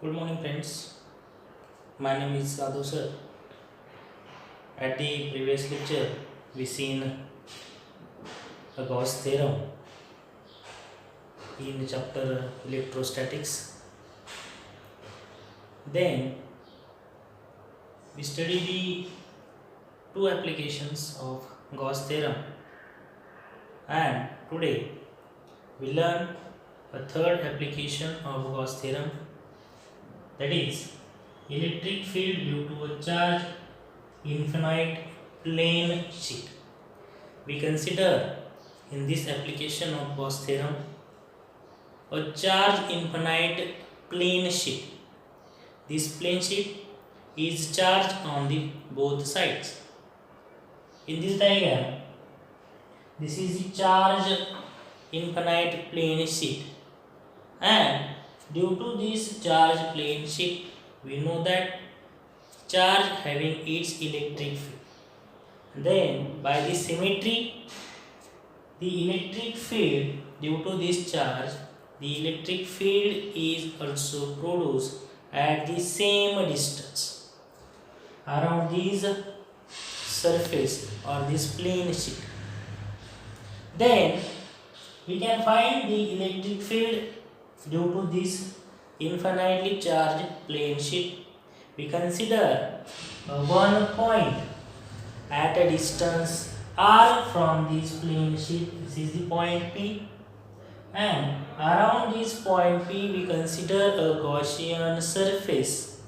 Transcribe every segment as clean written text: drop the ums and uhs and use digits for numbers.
Good morning, friends. My name is Sadhu sir. At the previous lecture, we seen a Gauss theorem in chapter electrostatics. Then we studied the two applications of Gauss theorem, and today we learn a third application of Gauss theorem, that is electric field due to a charge infinite plane sheet. We consider in this application of Gauss theorem a charge infinite plane sheet. This plane sheet is charged on the both sides. In this diagram, this is the charge infinite plane sheet, and due to this charge plane sheet, we know that charge having its electric field. Then by the symmetry, the electric field due to this charge, the electric field is also produced at the same distance around this surface or this plane sheet. Then we can find the electric field due to this infinitely charged plane sheet. We consider one point at a distance r from this plane sheet. This is the point P, and around this point P we consider a Gaussian surface.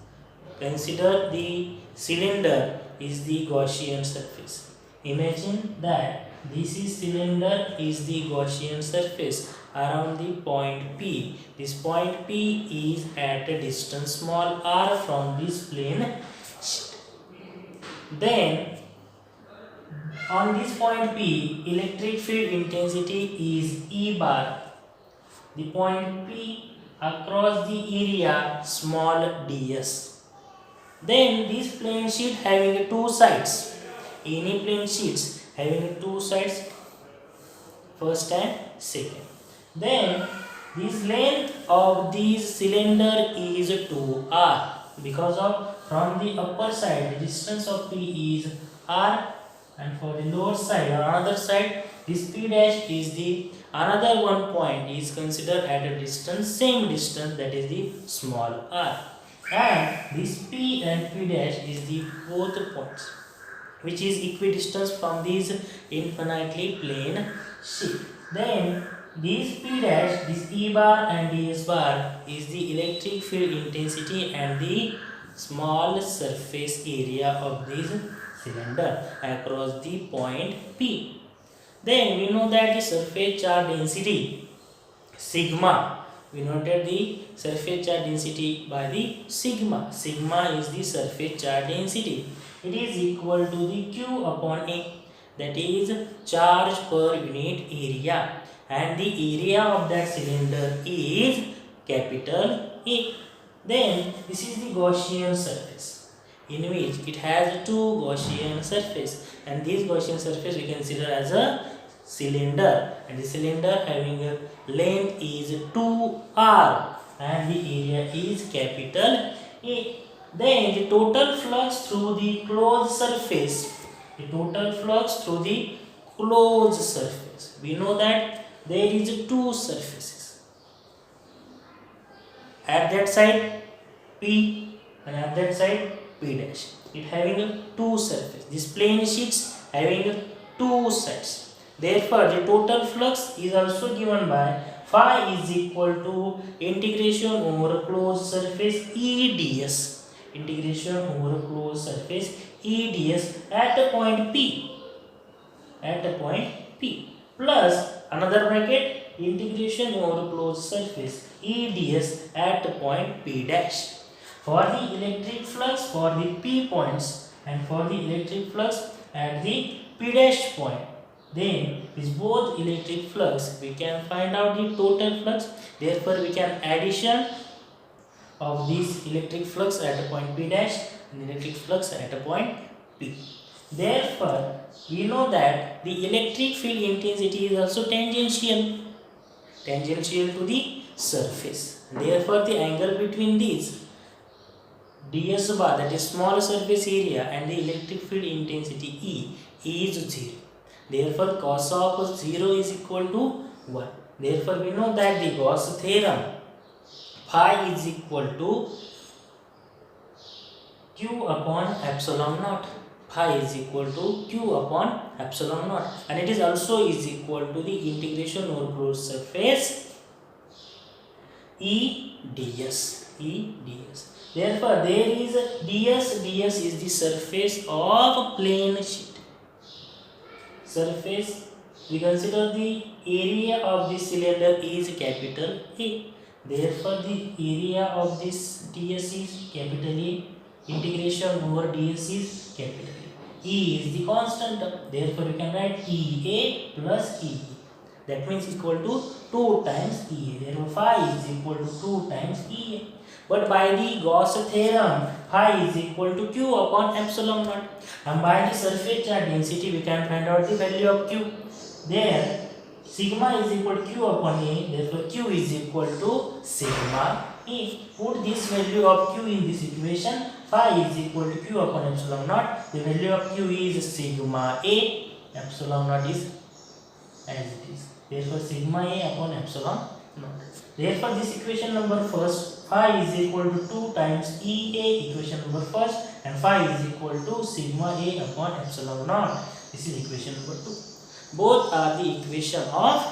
Consider the cylinder is the Gaussian surface. Imagine that this is cylinder is the Gaussian surface around the point P. This point P is at a distance small r from this plane sheet. Then on this point P, electric field intensity is E bar. The point P across the area small ds. Then this plane sheet having two sides. Any plane sheets having two sides, first and second. Then this length of this cylinder is 2r, because of from the upper side the distance of P is r, and for the lower side or another side this P dash is the another one point is considered at a distance, same distance, that is the small r, and this P and P dash is the both points which is equidistant from this infinitely plane sheet. Then this P dash, this E bar and ds bar is the electric field intensity and the small surface area of this cylinder across the point P. Then we know that the surface charge density sigma, we noted the surface charge density by the sigma. Sigma is the surface charge density. It is equal to the Q upon A, that is charge per unit area, and the area of that cylinder is capital A. Then this is the Gaussian surface, in which it has two Gaussian surface, and this Gaussian surface we consider as a cylinder, and the cylinder having a length is 2r and the area is capital A. Then the total flux through the closed surface, we know that there is two surfaces, at that side P and at that side P dash. It having two surfaces. This plane sheets having two sides. Therefore, the total flux is also given by phi is equal to integration over closed surface EDS. Integration over closed surface EDS at a point P. Plus another bracket integration over closed surface EDS at a point P dash. For the electric flux for the P points and for the electric flux at the P dash point, then with both electric flux we can find out the total flux. Therefore we can addition of this electric flux at a point P dash and electric flux at a point P. Therefore we know that the electric field intensity is also tangential. tangential to the surface. Therefore, the angle between these ds bar, that is small surface area, and the electric field intensity E is 0. Therefore, cos of 0 is equal to 1. Therefore, we know that the Gauss theorem phi is equal to Q upon epsilon naught. Phi is equal to Q upon epsilon naught, and it is also is equal to the integration over closed surface E ds. Therefore, there is a ds is the surface of a plane sheet. Surface, we consider the area of this cylinder is capital A. Therefore, the area of this ds is capital A. Integration over ds is capital A. E is the constant term. Therefore, we can write EA plus EE. That means equal to 2 times EA. Therefore, phi is equal to 2 times EA. But by the Gauss theorem, phi is equal to Q upon epsilon naught. And by the surface charge density, we can find out the value of Q. There, sigma is equal to Q upon A. Therefore, Q is equal to sigma A. Put this value of Q in this equation. Phi is equal to Q upon epsilon naught. The value of Q is sigma A. Epsilon naught is as it is. Therefore, sigma A upon epsilon naught. Therefore, this equation number first, phi is equal to 2 times EA, equation number first, and phi is equal to sigma A upon epsilon naught. This is equation number 2. Both are the equation of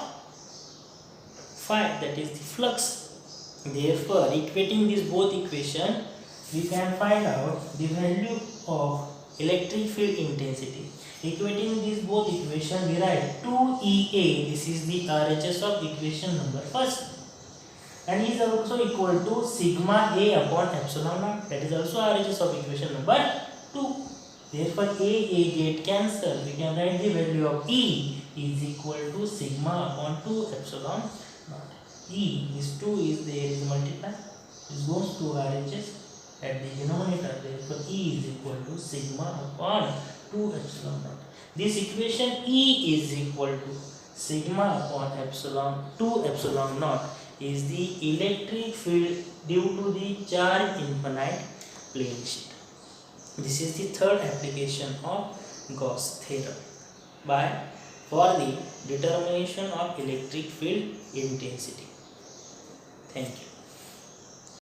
phi, that is the flux. Therefore, equating these both equation, we can find out the value of electric field intensity. Equating these both equation, we write 2EA. This is the RHS of equation number first, and is also equal to sigma A upon epsilon naught. That is also RHS of equation number 2. Therefore, A get cancelled. We can write the value of E is equal to sigma upon 2 epsilon naught. E, this 2 is there is multiplied. This goes to RHS at the denominator. Therefore, E is equal to sigma upon 2 epsilon naught. This equation E is equal to sigma upon epsilon 2 epsilon naught is the electric field due to the charge infinite plane sheet. This is the third application of Gauss theorem for the determination of electric field intensity. Thank you.